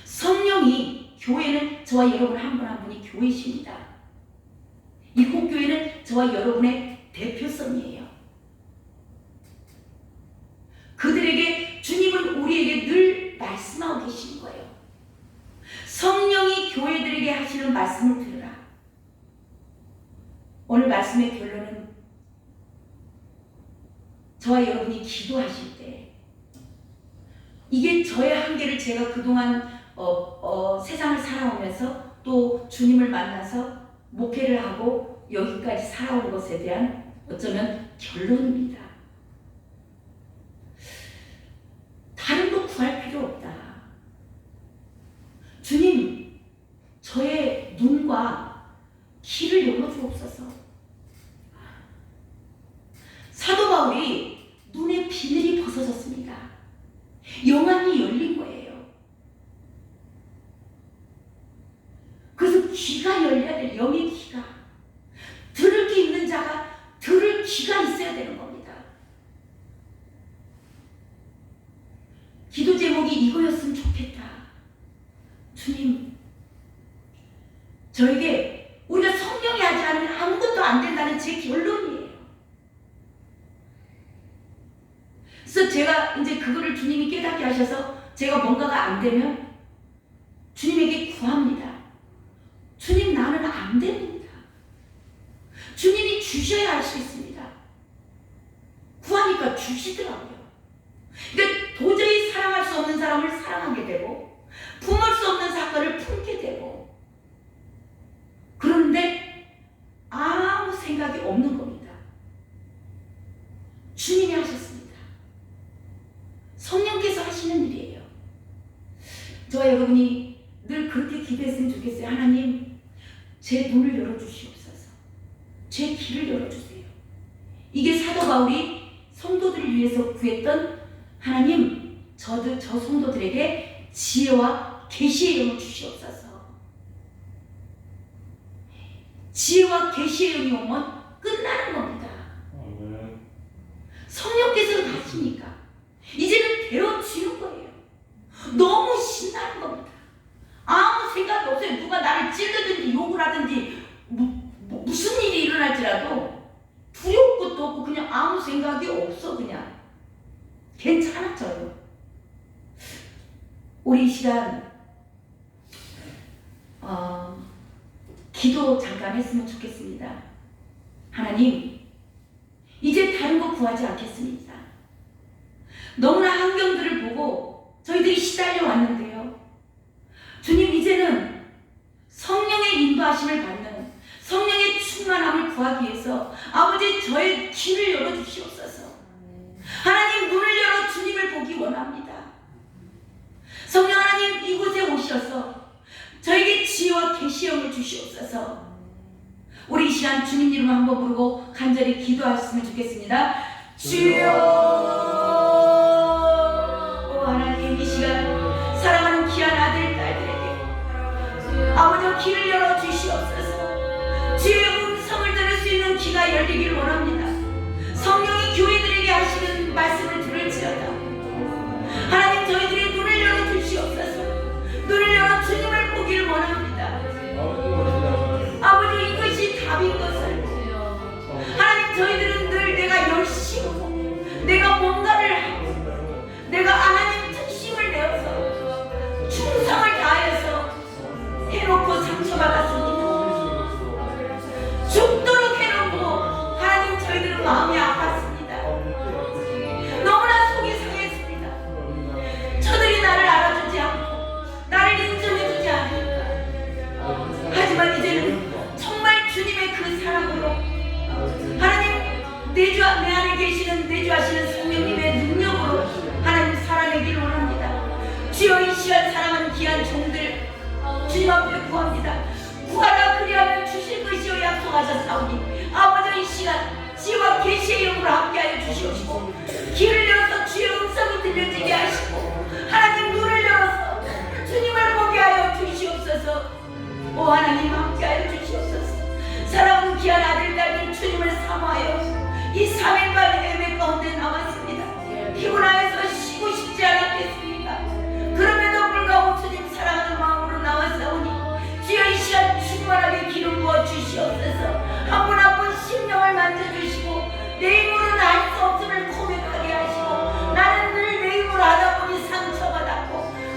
성령이, 교회는 저와 여러분 한 분 한 분이 교회십니다. 7교회는 저와 여러분의 대표성이에요. 그들에게 주님은 우리에게 늘 말씀하고 계시는 거예요. 성령이 교회들에게 하시는 말씀을 들으라. 오늘 말씀의 결론은, 저와 여러분이 기도하실 때, 이게 저의 한계를 제가 그동안 세상을 살아오면서 또 주님을 만나서 목회를 하고 여기까지 살아온 것에 대한 어쩌면 결론입니다. 다른 거 구할 필요 없다. 주님, 저의 눈과 귀를 열어주옵소서. 사도 바울이 눈의 비늘이 벗어졌습니다. 영안이 열린 거예요. 그래서 귀가 열려야 돼요. 영의 귀가. 들을 게 있는 자가 들을 귀가 있어야 되는 겁니다. 가셔서 제가 뭔가가 안 되면 주님에게 구합니다. 주님, 나는 안 됩니다. 주님이 주셔야 할 수 있습니다. 구하니까 주시더라고요. 그러니까 도저히 사랑할 수 없는 사람을 사랑하게 되고 품을 수 없는 사건을 품게 되고, 그런데 아무 생각이 없는 겁니다. 주님이 하셨습니다. 성령께서 하시는 일이에요. 저와 여러분이 늘 그렇게 기도했으면 좋겠어요. 하나님, 제 눈을 열어주시옵소서. 제 길을 열어주세요. 이게 사도 바울이 성도들을 위해서 구했던, 하나님, 저 성도들에게 지혜와 계시의 영을 주시옵소서. 지혜와 계시의 영이 오면 끝나는 겁니다. 성령께서 하시니까 이제는 되어지는 거예요. 너무 신나는 겁니다. 아무 생각이 없어요. 누가 나를 찌르든지 욕을 하든지 무슨 일이 일어날지라도 두려울 것도 없고 그냥 아무 생각이 없어. 그냥 괜찮아져요. 우리 이 시간 기도 잠깐 했으면 좋겠습니다. 하나님, 이제 다른 거 구하지 않겠습니다. 너무나 환경들을 보고 저희들이 시달려 왔는데요. 주님, 이제는 성령의 인도하심을 받는 성령의 충만함을 구하기 위해서 아버지, 저의 귀를 열어주시옵소서. 하나님, 눈을 열어 주님을 보기 원합니다. 성령 하나님, 이곳에 오셔서 저에게 지혜와 계시형을 주시옵소서. 우리 이 시간 주님 이름 한번 부르고 간절히 기도하셨으면 좋겠습니다. 주여. 오 하나님, 이 시간 사랑하는 귀한 아들 딸들에게 아버지 길을 열어 주시옵소서. 주의 음성을 들을 수 있는 귀가 열리길 원합니다. 성령이 교회들에게 하시는 말씀을 들을지어다. 하나님, 저희들의 눈을 열어 주시옵소서. 눈을 열어 주님을 보길 원합니다. 아버지, 이것이 답인 것을 하나님, 저희들은 늘 내가 열심히 내가 뭔가를 하고 내가 하나님 특심을 내어서 충성을 다해서 해놓고 상처받았습니다. 죽도록 해놓고 하나님, 저희들은 마음이 아팠습니다. 너무나 속이 상했습니다. 저들이 나를 알아주지 않고 나를 인정해주지 않으니까. 하지만 이제는 정말 주님의 그 사랑으로 하나님, 내 안에 계시는 내주하시는 성령님의 능력으로 하나님 살아내기를 원합니다. 주여, 이 시간 사랑하는 귀한 종들 주님 앞에 구합니다. 구하라, 그리하면 주실 것이요 약속하셨사오니 아버지, 이 시간 지혜와 계시의 영으로 함께하여 주시옵시고 길을 열어서 주의 음성이 들려지게 하시고 하나님, 눈을 열어서 주님을 보게 하여 주시옵소서. 오 하나님, 함께하여 주시옵소서. 사랑하는 귀한 아들 딸들 주님을 사모하여 이 3일간 예배 가운데 나왔습니다. 피곤하여서 쉬고 싶지 않았겠습니까? 그럼에도 불구하고 주님 사랑하는 마음으로 나왔사오니 주여, 이 시간 충만하게 기름 부어 주시옵소서. 한 분 한 분 심령을 만져주시고 내 힘으로는 할 수 없음을 고백하게 하시고, 나는 늘 내 힘으로 하다 보니 상처받았고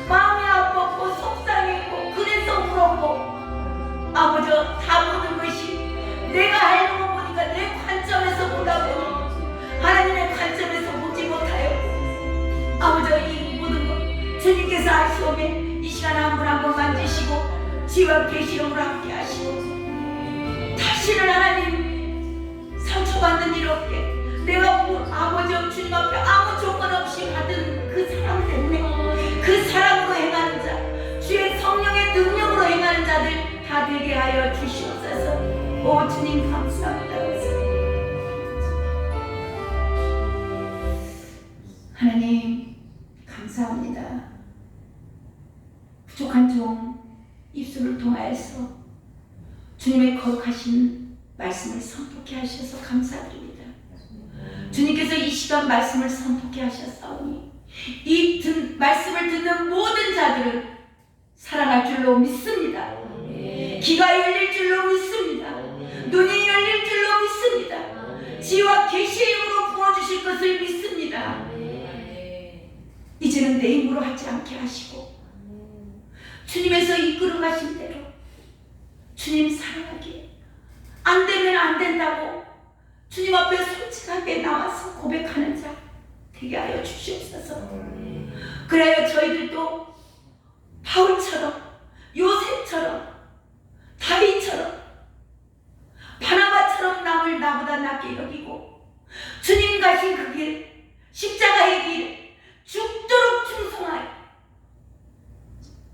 마음이 아팠고 속상했고 그래서 울었고 아버지, 다 모든 것이 내가 알고 보니까 내 관점에서 보다 보니 하나님의 관점에서 보지 못하여 아버지, 이 모든 것 주님께서 알 수 없는 이 시간 한 분 한 분 만지시고 지혜와 계시형으로 함께 하시고 다시는 하나님 상처받는 일 없게 내가 아버지 주님 앞에 아무 조건 없이 받은 그 사랑 때문에 그 사랑으로 행하는 자, 주의 성령의 능력으로 행하는 자들 다 되게 하여 주시옵소서. 오 주님, 감사합니다. 하나님, 감사합니다. 부족한 종 입술을 통하여서 주님의 거룩하신 말씀을 선포케 하셔서 감사드립니다. 주님께서 이 시간 말씀을 선포케 하셨사오니 이 말씀을 듣는 모든 자들은 살아날 줄로 믿습니다. 귀가 열릴 줄로 믿습니다. 눈이 열릴 줄로 믿습니다. 지혜와 계시의 힘으로 부어주실 것을 믿습니다. 이제는 내 힘으로 하지 않게 하시고 주님에서 이끌어 가신 대로 주님 사랑하기에 안 되면 안 된다고 주님 앞에 솔직하게 나와서 고백하는 자 되게 하여 주시옵소서. 그래야 저희들도 바울처럼 요셉처럼 다윗처럼 바나바처럼 남을 나보다 낫게 여기고 주님 가신 그 길 십자가의 길 죽도록 충성하여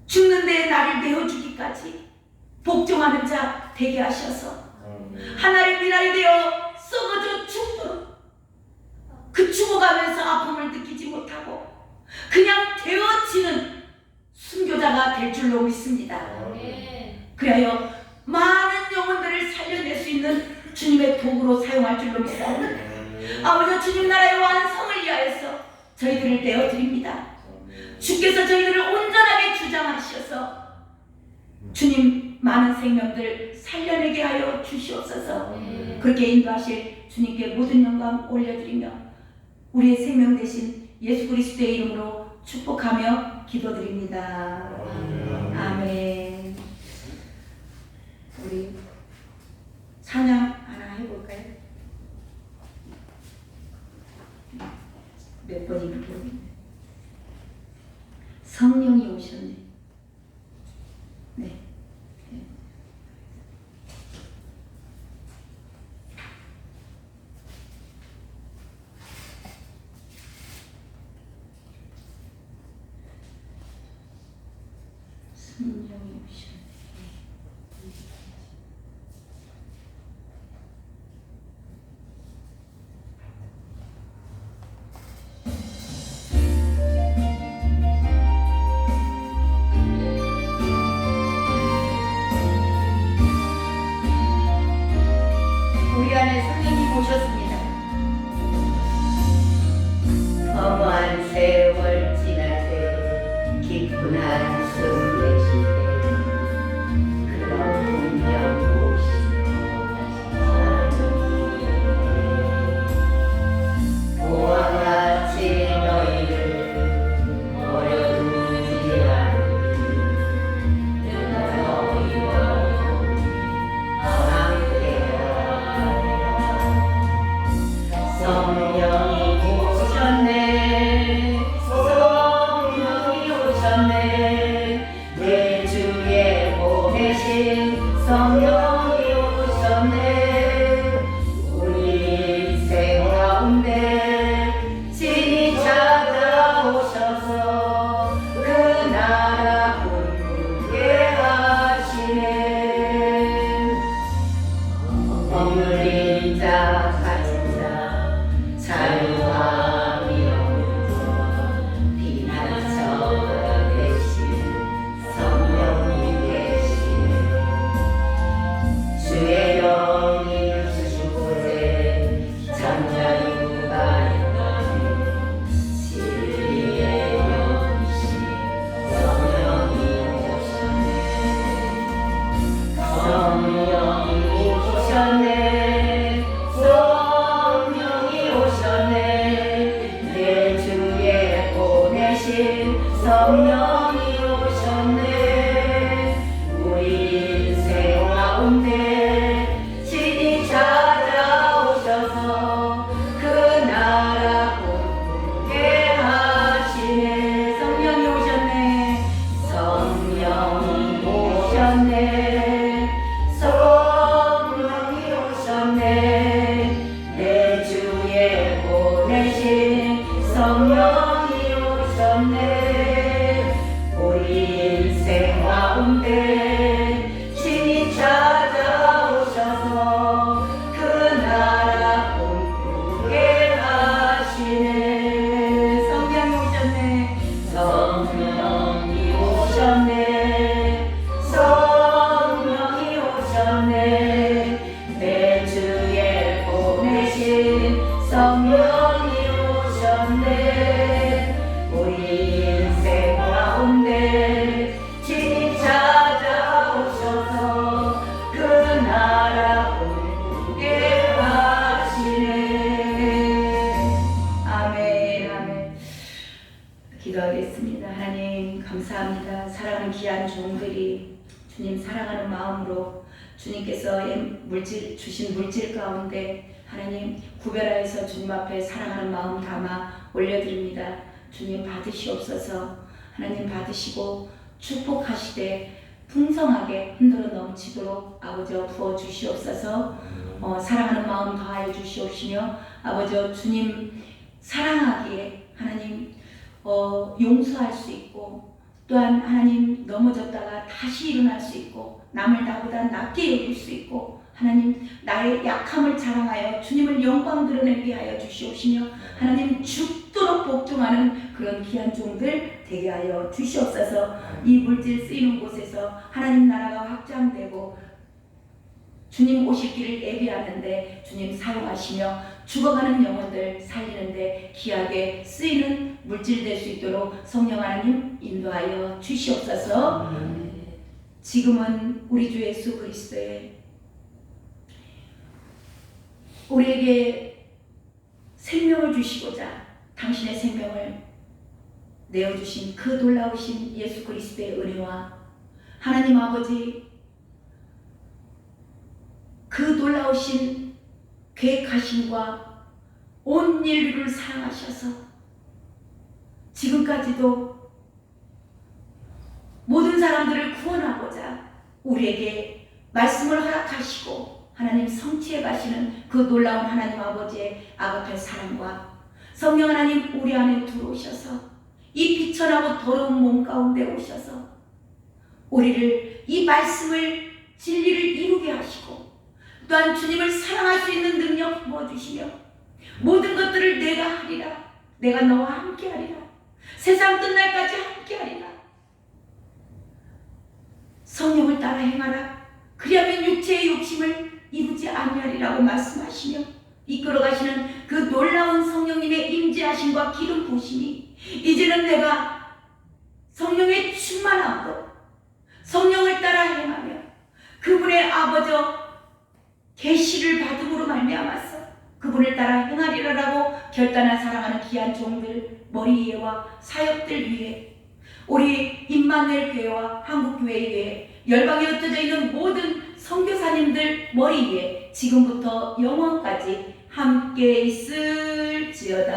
죽는 데에 나를 내어주기까지 복종하는 자 되게 하셔서 하나님 미랄이 되어 썩어져 죽도록 그 죽어가면서 아픔을 느끼지 못하고 그냥 되어지는 순교자가 될 줄로 믿습니다. 그리하여 많은 영혼들을 살려낼 수 있는 주님의 도구로 사용할 줄로 믿습니다. 아버지 주님 나라의 완성을 위하여서 저희들을 내어드립니다. 주께서 저희들을 온전하게 주장하셔서 주님 많은 생명들 살려내게 하여 주시옵소서. 그렇게 인도하실 주님께 모든 영광 올려드리며 우리의 생명 대신 예수 그리스도의 이름으로 축복하며 기도드립니다. 아멘. 우리 찬양 하나 해볼까요? 몇 번이 부르는데 성령이 오셨네. 네. 성령이 오셨네. 우리 안에 성령님 오셨습니다. 험한 세월 지날 때 깊은 한숨 내쉴 때 그런 풍경 보시고 보와 같이 너희를 버려두지 않으리 너희와 성령이 오셨네. 성령이 오셨네. 내 주에 보내신 성령이 오셨네. 우리 인생 가운데 진히 찾아오셔서 그 나라 꿈꾸게 하시네. 오늘 자 자유함이 없는 비난처가 되신 성령이 되시네. 주의 영이 주신 곳에 잠자유가 있다니 진리의 영이신 성령이 오셨네. 성령이 오셨네. 성령이 오셨네. 주님 사랑하는 마음으로 주님께서 주신 물질 가운데 하나님 구별하여서 주님 앞에 사랑하는 마음 담아 올려드립니다. 주님 받으시옵소서. 하나님 받으시고 축복하시되 풍성하게 흔들어 넘치도록 아버지 부어주시옵소서. 사랑하는 마음 더하여 주시옵시며 아버지 주님 사랑하기에 하나님 용서할 수 있고 또한 하나님 넘어졌다가 다시 일어날 수 있고 남을 나보다 낮게 여길 수 있고 하나님 나의 약함을 자랑하여 주님을 영광 드러내게 하여 주시옵시며 하나님 죽도록 복종하는 그런 귀한 종들 되게 하여 주시옵소서. 이 물질 쓰이는 곳에서 하나님 나라가 확장되고 주님 오실 길을 예비하는데 주님 사용하시며 죽어가는 영혼들 살리는데 귀하게 쓰이는 물질 될 수 있도록 성령 하나님 인도하여 주시옵소서. 지금은 우리 주 예수 그리스도의 우리에게 생명을 주시고자 당신의 생명을 내어주신 그 놀라우신 예수 그리스도의 은혜와 하나님 아버지 그 놀라우신 계획하심과 온 인류를 사랑하셔서 지금까지도 모든 사람들을 구원하고자 우리에게 말씀을 허락하시고 하나님 성취해 가시는 그 놀라운 하나님 아버지의 아가페 사랑과 성령 하나님 우리 안에 들어오셔서 이 비천하고 더러운 몸 가운데 오셔서 우리를 이 말씀을 진리를 이루게 하시고 또한 주님을 사랑할 수 있는 능력 부어주시며 모든 것들을 내가 하리라. 내가 너와 함께 하리라. 세상 끝날까지 함께 하리라. 성령을 따라 행하라. 그리하면 육체의 욕심을 이루지 아니하리라고 말씀하시며 이끌어가시는 그 놀라운 성령님의 임재하심과 기름 부으심이 이제는 내가 성령의 충만함으로 성령을 따라 행하며 그분의 아버지 계시를 받음으로 말미암아서 그분을 따라 행하리라라고 결단한 사랑하는 귀한 종들 머리 위에와 사역들 위에 우리 임마누엘 교회와 한국교회 위에 열방에 흩어져 있는 모든 선교사님들 머리 위에 지금부터 영원까지 함께 있을지어다.